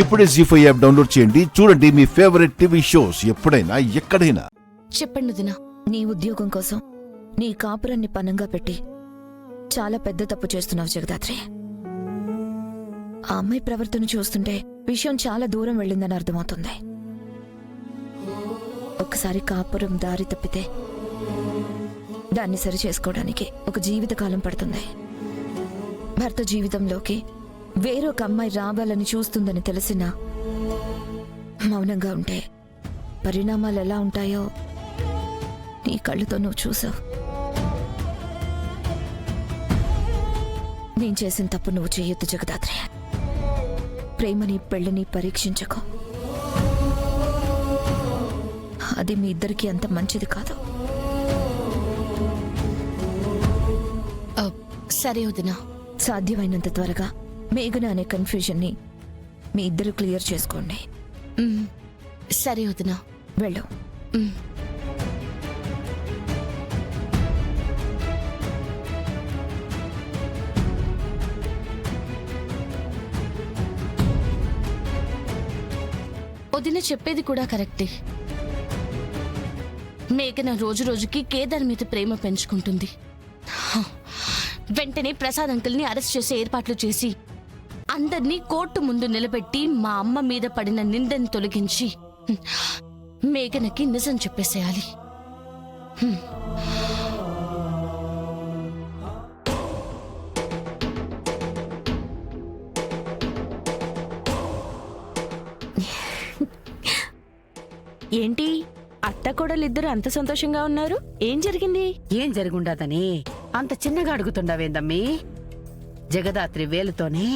ఇప్పుడే జీ5 app download చేయండి. చూడండి మీ ఫేవరెట్ టీవీ షోస్ ఎప్పుడైనా ఎక్కడైనా. చెప్పండి వదినా. నీ ఉద్యోగం కోసం నీ కాపురాన్ని పనంగా పెట్టి చాలా పెద్ద తప్పు చేస్తున్నావు జగదాత్రి. ఆ అమ్మాయి ప్రవర్తన చూస్తుంటే విషయం చాలా దూరం వెళ్ళిందని అర్థమవుతుంది. ఒకసారి కాపురం దారి తప్పితే దాన్ని సరి చేసుకోవడానికి ఒక జీవితకాలం పడుతుంది. భర్త జీవితంలోకి వేరొక అమ్మాయి రావాలని చూస్తుందని తెలిసినా మౌనంగా ఉంటే పరిణామాలు ఎలా ఉంటాయో నీ కళ్ళుతో నువ్వు చూసావు. నేను చేసిన తప్పు నువ్వు చేయొద్దు జగదాత్రి. ప్రేమని పెళ్ళని పరీక్షించకు. అది మీ ఇద్దరికి అంత మంచిది కాదు. సరే వదినా. సాధ్యమైనంత త్వరగా మేఘన అనే కన్ఫ్యూజన్ని మీ ఇద్దరు క్లియర్ చేసుకోండి. సరే వదినా. వెళ్ళు. వదిన చెప్పేది కూడా కరెక్టే. మేఘన రోజు రోజుకి కేదార్ మీద ప్రేమ పెంచుకుంటుంది. వెంటనే ప్రసాద్ అంకుల్ని అరెస్ట్ చేసే ఏర్పాట్లు చేసి అందర్నీ కోర్టు ముందు నిలబెట్టి మా అమ్మ మీద పడిన నిందను తొలగించి మేఘనకి నిజం చెప్పేసేయాలి. ఏంటి అత్తకోడలిద్దరు అంత సంతోషంగా ఉన్నారు? ఏం జరిగింది? ఏం జరుగుండదని అంత చిన్నగా అడుగుతుండవేందమ్మీ? జగదాత్రి వేలుతోనే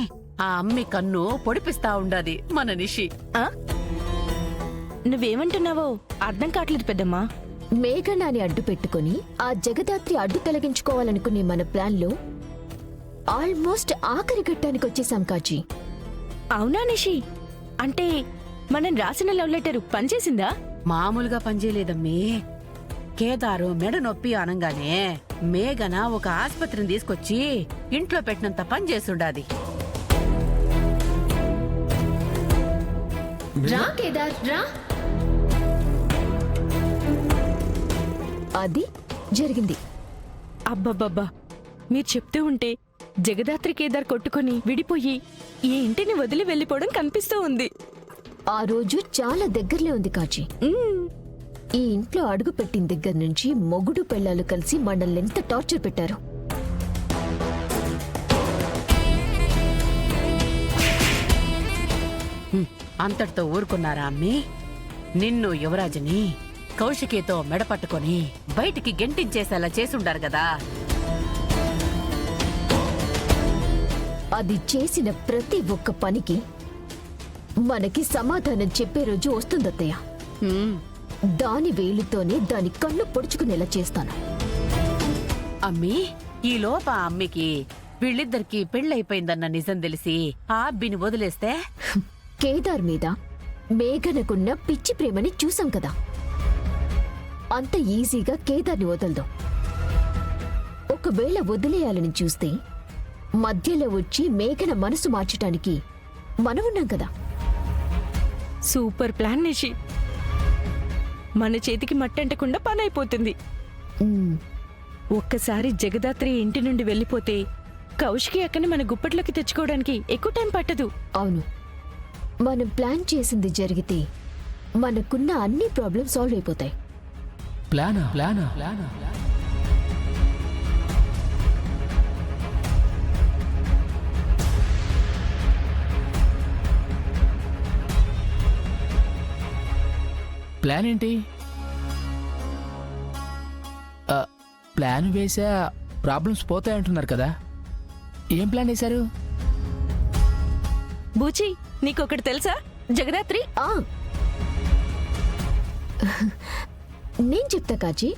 ఆ అమ్మి కన్ను పొడిపిస్తా ఉండాది మన నిషి. నువ్వేమంటున్నావో అర్థం కావట్లేదు పెద్దమ్మా. మేఘనాని అడ్డు పెట్టుకుని ఆ జగదాత్రి అడ్డు తొలగించుకోవాలనుకునే మన ప్లాన్లో ఆల్మోస్ట్ ఆఖరి ఘట్టానికి వచ్చేసాం కాజీ. అవునా నిషి? అంటే మనం రాసిన లవ్ లెటర్ పనిచేసిందా? మామూలుగా పనిచేయలేదమ్మీ. కేదారు మెడ నొప్పి అనంగానే మేఘన ఒక ఆస్పత్రిని తీసుకొచ్చి ఇంట్లో పెట్టినంత పని చేస్తుండాది. రా కేదార్ రా. అది జరిగింది. అబ్బబ్బబ్బా, మీరు చెప్తూ ఉంటే జగదాత్రి కేదార్ కొట్టుకొని విడిపోయి ఈ ఇంటిని వదిలి వెళ్ళిపోవడం కనిపిస్తూ ఉంది. ఆ రోజు చాలా దగ్గరలో ఉంది కాజీ. ఈ ఇంట్లో అడుగు పెట్టిన దగ్గర నుంచి మొగుడు పెళ్ళాలు కలిసి మనల్ని ఎంత టార్చర్ పెట్టారు. అంతటితో ఊరుకున్నారా అమ్మీ? నిన్ను యువరాజుని కౌశికితో మెడపట్టుకొని బయటికి గెంటించేసేలా చేసుండారు కదా. అది చేసిన ప్రతి ఒక్క పనికి మనకి సమాధానం చెప్పే రోజు వస్తుందత్తయ్య. దాని వేలుతోనే దాని కళ్ళు పొడుచుకునేలా చేస్తాను. అమ్మీ, ఈ లోప అమ్మికి వీళ్ళిద్దరికి పెళ్ళైపోయిందన్న నిజం తెలిసి ఆ అబ్బిని వదిలేస్తే కేదార్ మీద మేఘనకున్న పిచ్చి ప్రేమని చూసాం కదా, అంత ఈజీగా కేదార్ని వదలదు. ఒకవేళ వదిలేయాలని చూస్తే మధ్యలో వచ్చి మేఘన మనసు మార్చటానికి మనమున్నాం కదా. Super plan Nishi. మన చేతికి మట్టంటకుండా పని అయిపోతుంది. ఒక్కసారి జగదాత్రి ఇంటి నుండి వెళ్ళిపోతే కౌశికి అక్కని మన గుప్పట్లోకి తెచ్చుకోవడానికి ఎక్కువ టైం పట్టదు. అవును, మనం ప్లాన్ చేసింది జరిగితే మనకున్న అన్ని ప్రాబ్లమ్స్ సాల్వ్ అయిపోతాయి. ప్లానా ప్లానా ప్లానా ప్లాన్ ఏంటి? ప్లాన్ వేసా ప్రాబ్లమ్స్ పోతాయంటున్నారు కదా, ఏం ప్లాన్ వేశారు? బూచి, నీకొకటి తెలుసా? జగదాత్రి నేను చెప్తా కాజీ.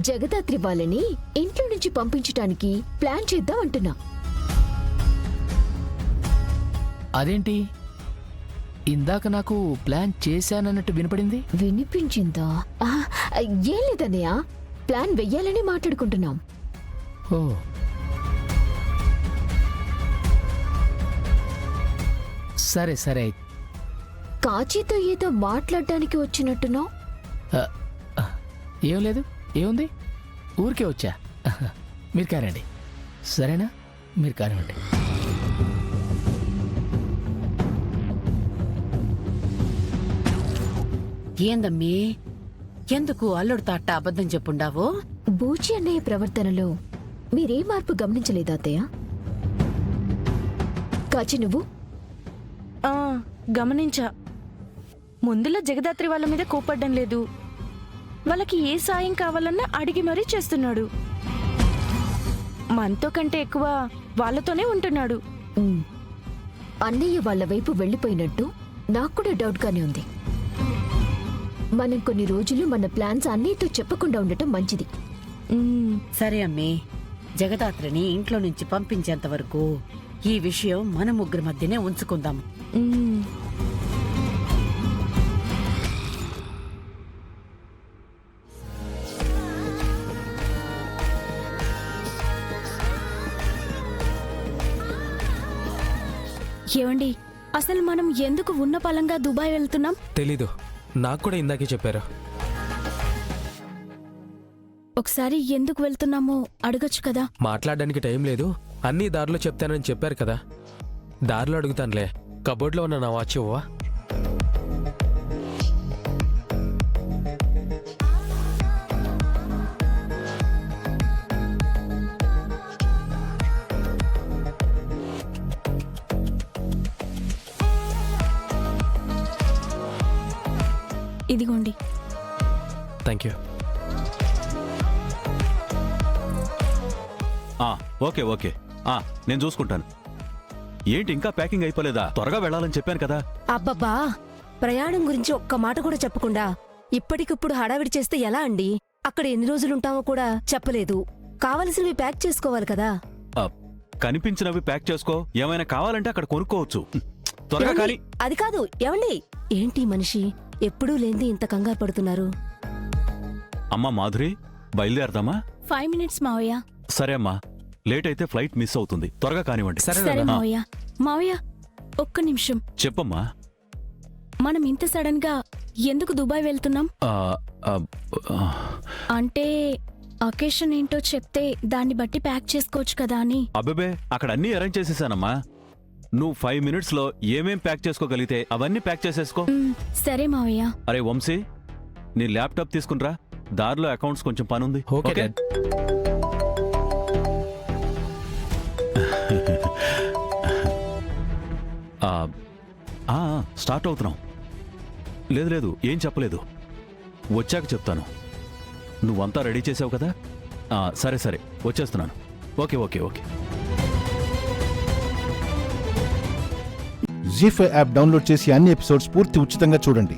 జగదాత్రి వాళ్ళని ఇంట్లో నుంచి పంపించటానికి ప్లాన్ చేద్దాం అంటున్నా. అదేంటి, ఇందాక నాకు ప్లాన్ చేశానన్నట్టు వినపడింది. వినిపించిందా? ఏం లేదన్నయ్య, ప్లాన్ వెయ్యాలని మాట్లాడుకుంటున్నాం. ఓ సరే సరే అయితే. కాచీతో ఏదో మాట్లాడడానికి వచ్చినట్టున్నావు. ఆ, ఆ, ఏం లేదు, ఏముంది, ఊరికే వచ్చా. మీరు కారండి, సరేనా? మీరు కానివ్వండి. ఏందమ్మీ ఎందుకు అల్లుడితో అట్ట అబద్ధం చెప్పుండావు? బూచి అన్నయ్య ప్రవర్తనలో మీరే మార్పు గమనించలేదా అత్తయ్య? కాచి నువ్వు ఆ, గమనించా. ముందులో జగదాత్రి వాళ్ళ మీద కోపడ్డం లేదు. వాళ్ళకి ఏ సాయం కావాలన్నా అడిగి మరీ చేస్తున్నాడు. మనతో కంటే ఎక్కువ వాళ్ళతోనే ఉంటున్నాడు. ఉమ్, అన్నయ్య వాళ్ళ వైపు వెళ్ళిపోయినట్టు నాకు కూడా డౌట్గానే ఉంది. మనం కొన్ని రోజులు మన ప్లాన్స్ అన్నయ్యతో చెప్పకుండా ఉండటం మంచిది. ఉమ్, సరే అమ్మీ, జగదాత్రిని ఇంట్లో నుంచి పంపించేంత వరకు ఈ విషయం మన ముగ్గురి మధ్యనే ఉంచుకుందాం. ఉమ్. ఏవండి, అసలు మనం ఎందుకు ఉన్న పలంగా దుబాయ్ వెళ్తున్నాం? తెలీదు, నాకు కూడా ఇందాకే చెప్పారు. ఒకసారి ఎందుకు వెళ్తున్నామో అడగొచ్చు కదా. మాట్లాడడానికి టైం లేదు, అన్నీ దారిలో చెప్తానని చెప్పారు కదా. దారిలో అడుగుతానులే. కబోర్డ్లో ఉన్న నా వాచ్ ఇవ్వవా? ఇదిగోండి. Thank you. ఓకే ఓకే, నేను చూసుకుంటాను. ఏంటి ఇంకా ప్యాకింగ్ అయిపోలేదా? త్వరగా వెళ్ళాలని చెప్పాను కదా. అబ్బబ్బా, ప్రయాణం గురించి ఒక్క మాట కూడా చెప్పకుండా ఇప్పటికిప్పుడు హడావిడి చేస్తే ఎలా అండి? అక్కడ ఎన్ని రోజులుంటామో కూడా చెప్పలేదు. కావలసినవి ప్యాక్ చేసుకోవాలి కదా. కనిపించినవి ప్యాక్ చేసుకో, ఏమైనా కావాలంటే అక్కడ కొనుక్కోవచ్చు. త్వరగా ఏమండి? కానీ. అది కాదు, ఏమండి? ఏంటి మనిషి ఎప్పుడూ లేంది ఇంత కంగారు పడుతున్నారు? అమ్మా మాధురి, బయలుదేరదామా? 5 minutes మావయ్య. సరే అమ్మా, లేట్ అయితే ఫ్లైట్ మిస్ అవుతుంది. త్వరగా కానివ్వండి. సరే మావయ్య. మావయ్య, ఒక్క నిమిషం. చెప్పమ్మా. మనం ఇంత సడన్ గా ఎందుకు దుబాయ్ వెళ్తున్నాం? ఆ, ఆ, ఆ, అంటే అకేషన్ ఏంటో చెప్తే దాన్ని బట్టి ప్యాక్ చేసుకోవచ్చు కదా అని. అబ్బెబే, అక్కడ అన్నీ అరేంజ్ చేసేసానమ్మా. నువ్వు 5 minutes లో ఏమేం ప్యాక్ చేసుకోగలిగితే అవన్నీ ప్యాక్ చేసేసుకో. సరే మావయ్య. అరే వంశీ, నీ ల్యాప్టాప్ తీసుకునిరా. దారిలో అకౌంట్స్ కొంచెం పనుంది. Okay okay? డాడ్. స్టార్ట్ అవుతున్నాం. లేదు లేదు, ఏం చెప్పలేదు, వచ్చాక చెప్తాను. నువ్వంతా రెడీ చేసావు కదా? సరే సరే, వచ్చేస్తున్నాను. Okay okay okay. Zee five app download చేసి అన్ని ఎపిసోడ్స్ పూర్తి ఉచితంగా చూడండి.